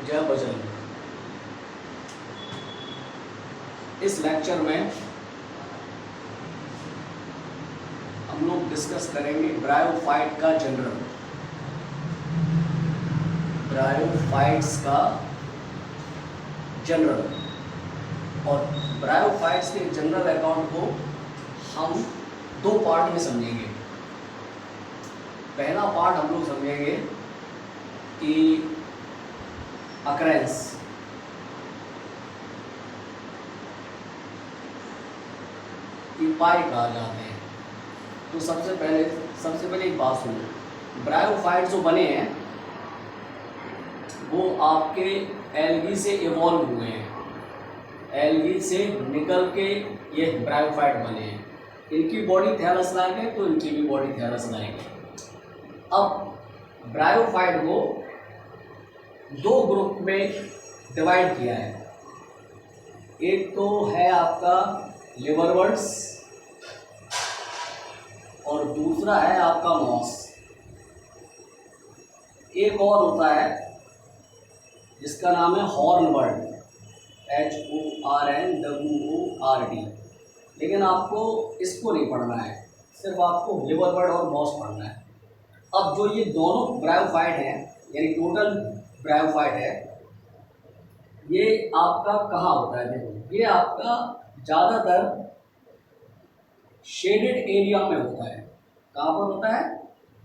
जय बजरंग। इस लेक्चर में हम लोग डिस्कस करेंगे ब्रायोफाइट का जनरल, ब्रायोफाइट्स का जनरल। और ब्रायोफाइट्स के जनरल अकाउंट को हम दो पार्ट में समझेंगे। पहला पार्ट हम लोग समझेंगे कि अकरेंस, कि पाई कहा जाते हैं। तो सबसे पहले एक बात सुनो, ब्रायोफाइट जो बने हैं वो आपके एल्गी से इवॉल्व हुए हैं, एल्गी से निकल के ये ब्रायोफाइट बने हैं। इनकी बॉडी थैलस लाइक है तो इनकी भी बॉडी थैलस लाइक है। अब ब्रायोफाइट को दो ग्रुप में डिवाइड किया है। एक तो है आपका लिवरवर्ट्स और दूसरा है आपका मॉस। एक और होता है जिसका नाम है हॉर्नवर्ट, HORNWORD। लेकिन आपको इसको नहीं पढ़ना है, सिर्फ आपको लिवरवर्ट और मॉस पढ़ना है। अब जो ये दोनों ब्रायोफाइट हैं, यानी टोटल ब्रायोफाइट है, ये आपका कहाँ होता है? देखो, ये आपका ज़्यादातर शेडेड एरिया में होता है। कहाँ पर होता है?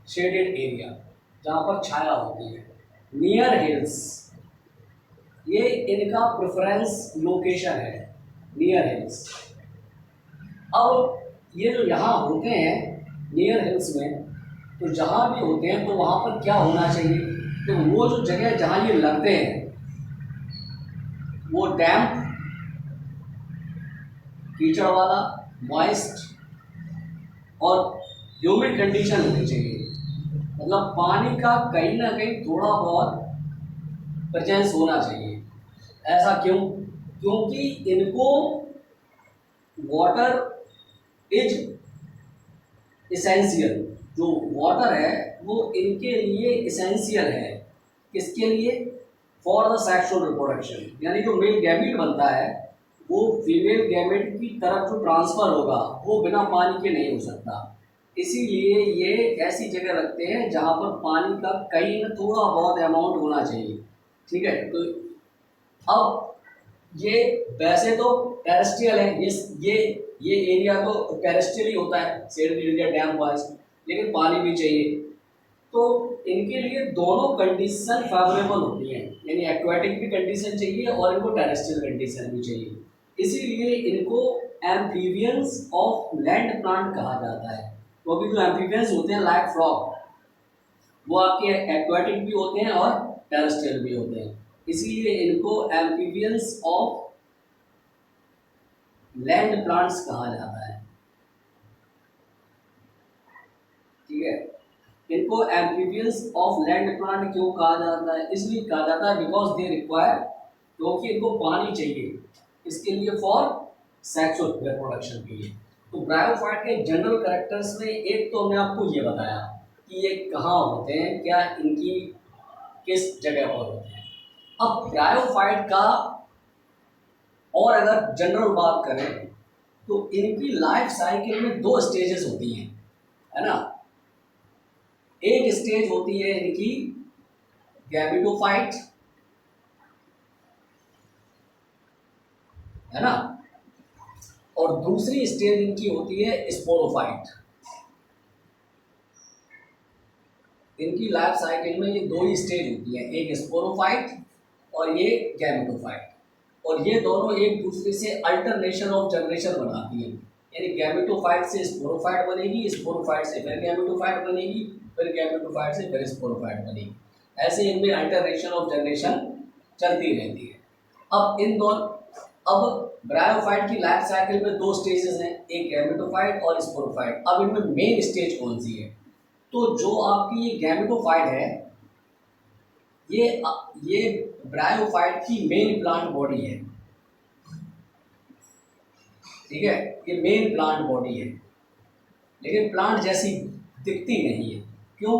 शेडेड एरिया, जहाँ पर छाया होती है, नियर हिल्स। ये इनका प्रेफरेंस लोकेशन है, नियर हिल्स। अब ये जो यहाँ होते हैं नियर हिल्स में, तो जहाँ भी होते हैं तो वहाँ पर क्या होना चाहिए? तो वो जो जगह जहाँ ये लगते हैं वो डैम्प, कीचड़ वाला, मॉइस्ट और ह्यूमिड कंडीशन होनी चाहिए। मतलब पानी का कहीं ना कहीं थोड़ा बहुत प्रेजेंस होना चाहिए। ऐसा क्यों? क्योंकि इनको वाटर इज इसेंशियल। जो वाटर है वो इनके लिए इसेंशियल है। किसके लिए? For the sexual reproduction. यानी जो मेल गैमेट बनता है वो फीमेल गैमेट की तरफ जो ट्रांसफर होगा वो बिना पानी के नहीं हो सकता। इसीलिए ये ऐसी जगह रखते हैं जहाँ पर पानी का कहीं न थोड़ा बहुत अमाउंट होना चाहिए। ठीक है, तो अब ये वैसे तो टेरेस्ट्रियल है, ये एरिया तो टेरेस्ट्रियल ही होता है, शेडेड एरिया, डैम्प वाइज, लेकिन पानी भी चाहिए। तो इनके लिए दोनों कंडीशन फेवरेबल होती हैं, यानी एक्वेटिक भी कंडीशन चाहिए और इनको टेरेस्ट्रियल कंडीशन भी चाहिए। इसीलिए इनको एम्फीबियंस ऑफ लैंड प्लांट कहा जाता है। क्योंकि जो एम्फीबियंस होते हैं लाइक फ्रॉग, वो आपके एक्वेटिक भी होते हैं और टेरेस्ट्रियल भी होते हैं। इसीलिए इनको एम्फीबियंस ऑफ लैंड प्लांट्स कहा जाता है। ठीक है, इनको एम्फीबियंस ऑफ लैंड प्लांट क्यों कहा जाता है? इसलिए कहा जाता है बिकॉज दे रिक्वायर, क्योंकि इनको पानी चाहिए इसके लिए, फॉर सेक्सुअल रिप्रोडक्शन के लिए। तो ब्रायोफाइट के जनरल कैरेक्टर्स में एक तो मैं आपको ये बताया कि ये कहाँ होते हैं, क्या इनकी किस जगह पर होते हैं। अब ब्रायोफाइट का और अगर जनरल बात करें तो इनकी लाइफ साइकिल में दो स्टेजेस होती हैं, है ना। एक स्टेज होती है इनकी गैमेटोफाइट, है ना, और दूसरी स्टेज इनकी होती है स्पोरोफाइट। इनकी लाइफ साइकिल में ये दो ही स्टेज होती है, एक स्पोरोफाइट और ये गैमेटोफाइट। और ये दोनों एक दूसरे से अल्टरनेशन ऑफ जनरेशन बनाती है, यानी गैमेटोफाइट से स्पोरोफाइट बनेगी, स्पोरोफाइट से फिर गैमेटोफाइट बनेगी, फिर गैमेटोफाइट से फिर स्पोरोफाइट बनेगी। ऐसे इनमें अल्टरनेशन ऑफ जनरेशन चलती रहती है। अब ब्रायोफाइट की लाइफ साइकिल में दो स्टेजेस हैं, एक गैमेटोफाइट और स्पोरोफाइट। अब इनमें मेन स्टेज कौन सी है? तो जो आपकी ये गैमेटोफाइट है, ये ब्रायोफाइट की मेन प्लांट बॉडी है। ठीक है, ये मेन प्लांट बॉडी है, लेकिन प्लांट जैसी दिखती नहीं है। क्यों?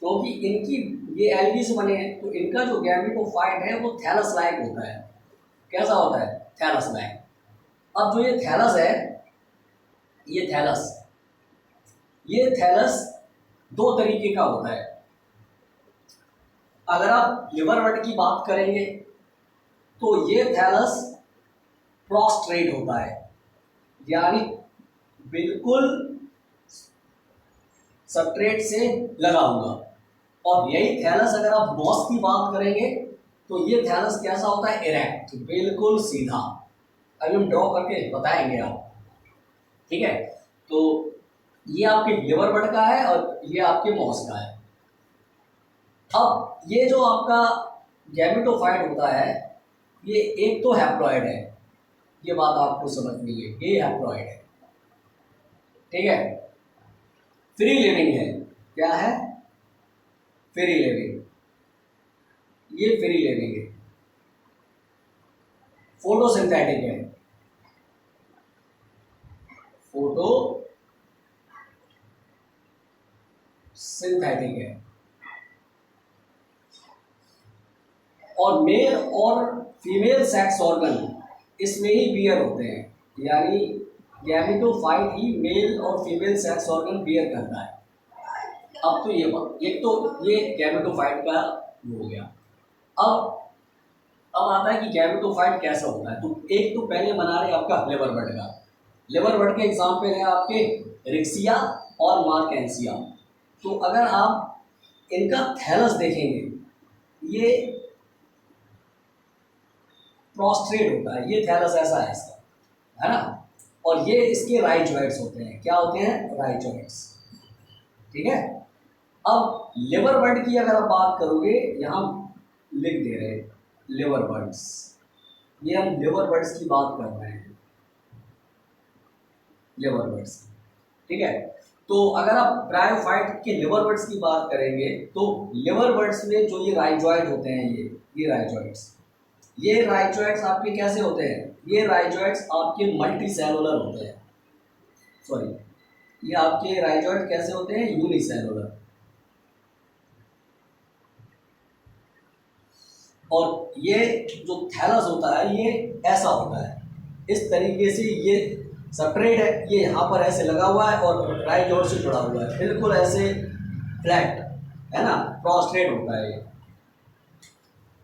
क्योंकि इनकी ये एल्गी से बने हैं, तो इनका जो गैमेटोफाइट है वो थैलस लाइक होता है। कैसा होता है? Thallus like. अब जो ये थैलस है, ये थैलस ये थैलस दो तरीके का होता है। अगर आप लिवरवर्ट की बात करेंगे तो ये थैलस प्रोस्ट्रेट होता है, यानी बिल्कुल सबस्ट्रेट से लगा हुआ। और यही थैलस अगर आप मॉस की बात करेंगे तो ये थैलस कैसा होता है? इरेक्ट, बिल्कुल सीधा। अभी हम ड्रॉ करके बताएंगे आप, ठीक है? तो ये आपके लिवरवर्ट का है और ये आपके मॉस का है। अब ये जो आपका गैमेटोफाइट होता है, ये एक तो हैप्लॉइड है, ये बात आपको समझनी है, ये हैप्लॉइड है, ठीक है? फ्री लिविंग है। क्या है? Free living. ये फ्री लिविंग है। फोटोसिंथेटिक है। फोटो सिंथेटिक है। और मेल और फीमेल सेक्स ऑर्गन इसमें ही बियर होते हैं, यानी गैमेटोफाइट ही मेल और फीमेल सेक्स ऑर्गन बियर करता है। अब तो ये बात, एक तो ये गैमेटोफाइट का हो गया। अब आता है कि गैमेटोफाइट कैसा होता है। तो एक तो पहले बना रहे आपका लिवरवर्ट का। लिवरवर्ट के एग्जाम्पल है आपके रिक्सिया और मार्केंसिया। तो अगर आप इनका थैलस देखेंगे, ये प्रोस्ट्रेट होता है, ये थैलस ऐसा है इसका, है ना? और ये इसके राइजॉइड्स होते हैं। क्या होते हैं? राइजॉइड्स, ठीक है? अब लिवर बर्ड की अगर आप बात करोगे, यहाँ लिख दे रहे हैं लिवर बर्ड्स, ये हम लिवर बर्ड्स की बात कर रहे हैं, लिवर बर्ड्स, ठीक है? तो अगर आप ब्रायोफाइट के लिवर बर्ड्स की बात करेंगे तो लिवर बर्ड्स में जो ये राइजॉइड होते हैं, ये राइजॉइड्स, ये राइजॉइड्स आपके कैसे होते हैं? ये राइजॉइड्स आपके मल्टी सेलुलर होते हैं। सॉरी, ये आपके राइजॉइड कैसे होते हैं? यूनिसेलुलर। और ये जो थैलस होता है ये ऐसा होता है, इस तरीके से ये सेपरेट है, ये यहाँ पर ऐसे लगा हुआ है और राइजॉइड से जुड़ा हुआ है, बिल्कुल ऐसे फ्लैट, है ना? प्रोस्ट्रेट होता है ये।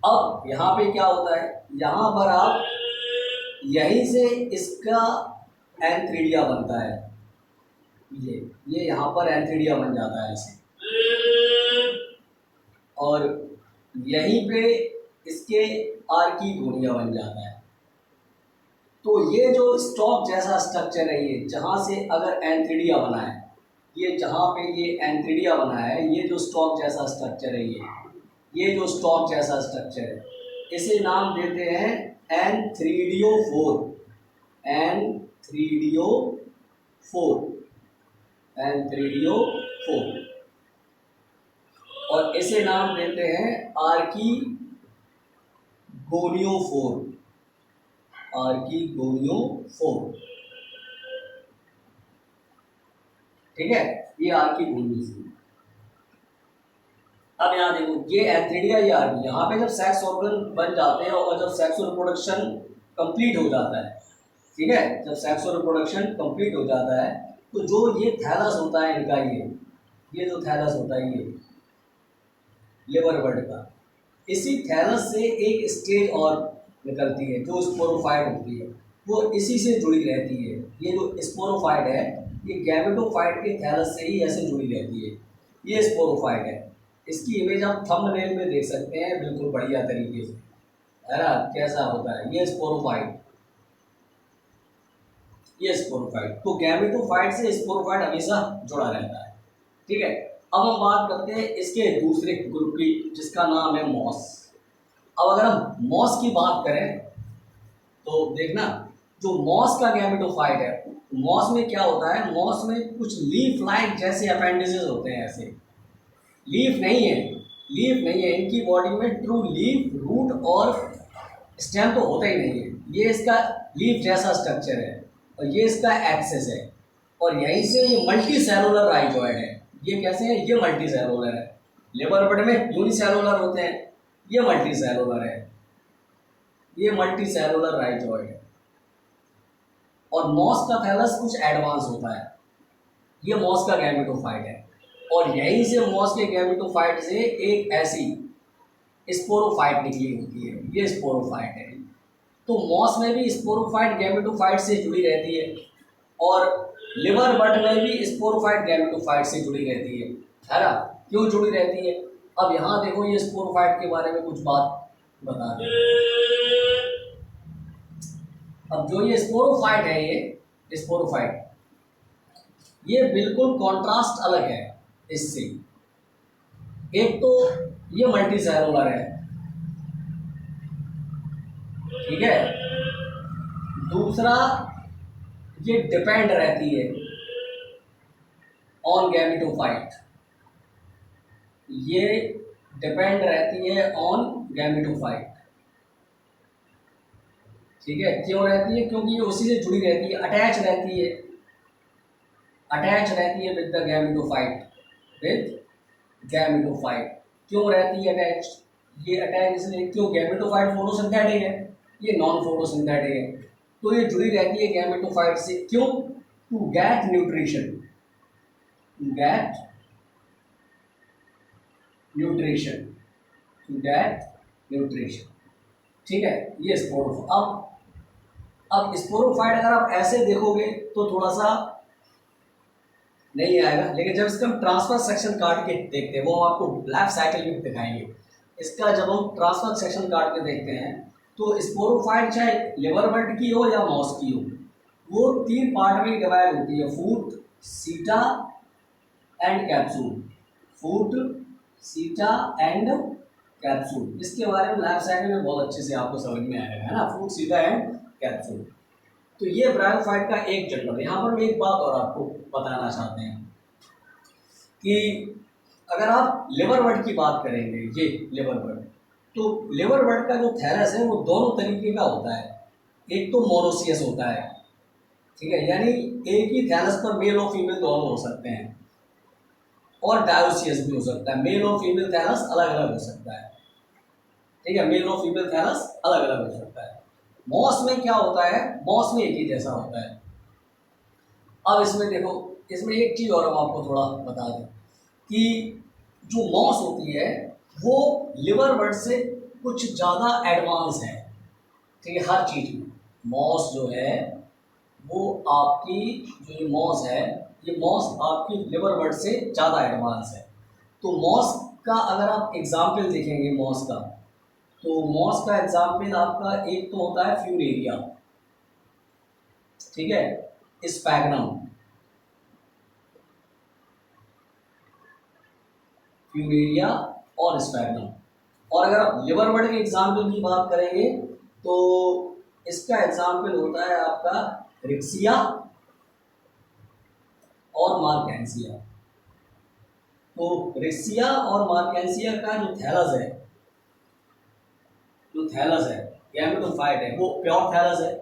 अब यहाँ पे क्या होता है? यहाँ पर आप यहीं से इसका एंथ्रीडिया बनता है, ये यहाँ पर एंथ्रीडिया बन जाता है ऐसे, और यहीं पे इसके आर्की गोनिया बन जाता है। तो ये जो स्टॉक जैसा स्ट्रक्चर है, ये जहाँ से अगर एंथ्रीडिया बना है, ये जहाँ पे ये एंथ्रीडिया बना है, ये जो स्टॉक जैसा स्ट्रक्चर है, ये जो स्टॉक जैसा स्ट्रक्चर है, इसे नाम देते हैं एंथ्रीडियोफोर, एंथ्रीडियोफोर, और इसे नाम देते हैं आर्कीगोनियोफोर, ठीक है? ये आर्कीगोनियोफोर। अब यहाँ देखो, ये एंथ्रीडिया, ये आर्की, यहाँ पे जब सेक्स ऑर्गन बन जाते हैं और जब सेक्सुअल रिप्रोडक्शन कंप्लीट हो जाता है, ठीक है, जब सेक्सुअल रिप्रोडक्शन कंप्लीट हो जाता है, तो जो ये थैलस होता है इनका, ये जो थैलस होता है, ये लिवर बर्ड का, इसी थैलस से एक स्टेज और निकलती है जो स्पोरोफाइट होती है, वो इसी से जुड़ी रहती है। ये जो स्पोरोफाइट है, ये गैमेटोफाइट के थैलस से ही ऐसे जुड़ी रहती है, ये स्पोरोफाइट है। इसकी इमेज आप थंबनेल में देख सकते हैं, बिल्कुल बढ़िया तरीके से, है ना? कैसा होता है ये स्पोरोफाइट, ये स्पोरोफाइट। तो गैमेटोफाइट से स्पोरोफाइट हमेशा जुड़ा रहता है, ठीक है? अब हम बात करते हैं इसके दूसरे ग्रुप की, जिसका नाम है मॉस। अब अगर हम मॉस की बात करें तो देखना, जो मॉस का गैमेटोफाइट है, मॉस में क्या होता है? मॉस में कुछ लीफ लाइक जैसे अपेंडिसेस होते हैं, ऐसे लीफ नहीं है इनकी बॉडी में, ट्रू लीफ, रूट और स्टेम तो होता ही नहीं है। ये इसका लीफ जैसा स्ट्रक्चर है और ये इसका एक्सेस है, और यहीं से ये मल्टी सेलुलर राइजॉइड है। ये कैसे है? ये मल्टी सेलुलर है, लिवर बड में यूनिसेलुलर होते हैं, ये मल्टी सेलुलर है, ये मल्टी सेलुलर राइजोइड है। और मॉस का थैलस कुछ एडवांस होता है, ये मॉस का गैमेटोफाइट है। और यहीं से मॉस के गैमेटोफाइट से एक ऐसी स्पोरोफाइट निकली होती है, ये स्पोरोफाइट है। तो मॉस में भी स्पोरोफाइट गैमेटोफाइट से जुड़ी रहती है, और लिवर बट में भी स्पोरोफाइट गैमेटोफाइट से जुड़ी रहती है ना। क्यों जुड़ी रहती है? अब यहाँ देखो, ये स्पोरोफाइट के बारे में कुछ बात बता दें। अब जो ये स्पोरोफाइट है, ये स्पोरोफाइट, ये बिल्कुल कॉन्ट्रास्ट अलग है इससे। एक तो ये मल्टी सेलुलर है, ठीक है। दूसरा, ये डिपेंड रहती है ऑन गैमेटोफाइट, ये डिपेंड रहती है ऑन गैमेटोफाइट, ठीक है। क्यों रहती है? क्योंकि ये उसी से जुड़ी रहती है, अटैच रहती है, अटैच रहती है with the gametophyte, with gametophyte. क्यों रहती है अटैच? ये अटैच इसलिए, क्यों? गैमेटोफाइट फोटोसिंथेटिक है, ये नॉन फोटोसिंथेटिक है, तो ये जुड़ी रहती है गैमेटोफाइट से। क्यों? To get nutrition, to get nutrition, to get nutrition, ठीक है। ये स्पोरोफाइट। अब स्पोरोफाइट अगर आप ऐसे देखोगे तो थोड़ा सा नहीं आएगा, लेकिन जब इसका हम ट्रांसफर सेक्शन काट के देखते हैं, वो हम आपको लाइफ साइकिल में दिखाएंगे। इसका जब हम ट्रांसफर सेक्शन काट के देखते हैं तो स्पोरोफाइट चाहे लिवर बड की हो या मॉस की हो, वो 3 पार्ट में डिवाइड होती है, फूट, सीटा एंड कैप्सूल। फूट, सीटा एंड कैप्सूल। इसके बारे में लाइफ साइकिल में बहुत अच्छे से आपको समझ में आएगा, है ना, फूट, सीटा एंड कैप्सूल। तो ये ब्रायोफाइट का एक जनरल। यहाँ पर हम एक बात और आपको बताना चाहते हैं कि अगर आप लिवर बड की बात करेंगे, ये लिवर बड, तो लिवर बड का जो थैलस है वो दोनों तरीके का होता है। एक तो मोनोसियस होता है, ठीक है, यानी एक ही थैलस पर मेल और फीमेल दोनों हो सकते हैं, और डायोसियस भी हो सकता है, मेल और फीमेल थैलस अलग अलग हो सकता है, ठीक है, मेल और फीमेल थैलस अलग अलग हो सकता है। मॉस में क्या होता है? मॉस में एक ही जैसा होता है। अब इसमें देखो, इसमें एक चीज़ और हम आपको थोड़ा बता दें कि जो मॉस होती है वो लिवर बड से कुछ ज़्यादा एडवांस है, ठीक है, हर चीज़ में। मॉस जो है वो आपकी, जो ये मॉस है, ये मॉस आपकी लिवर बड से ज़्यादा एडवांस है। तो मॉस का अगर आप एग्जाम्पल देखेंगे मॉस का, तो मॉस का एग्जाम्पल आपका एक तो होता है फ्यूरेरिया, ठीक है, स्पैग्नम, फ्यूरेरिया और स्पैग्नम। और अगर आप लिवर बड के एग्जाम्पल की बात करेंगे तो इसका एग्जाम्पल होता है आपका रिक्सिया और मार्केंसिया। तो रिक्सिया और मार्केंसिया का जो थैलस है, जो थैलस है, गैमेटोफाइट है, वो प्योर थैलस है।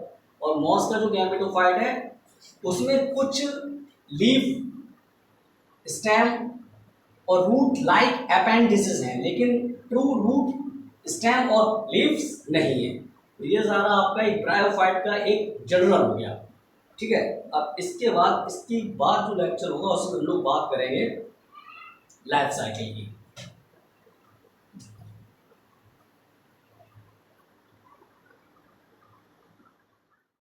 और मॉस का जो गैमेटोफाइट है उसमें कुछ लीफ, स्टेम और रूट लाइक अपेंडिसेस हैं, लेकिन ट्रू रूट, स्टेम और लीव्स नहीं है। तो ये सारा आपका एक ब्रायोफाइट का एक जनरल हो गया, ठीक है। अब इसके बाद, इसकी बाद जो लेक्चर होगा उसमें हम लोग बात करेंगे लाइफ साइकिल की।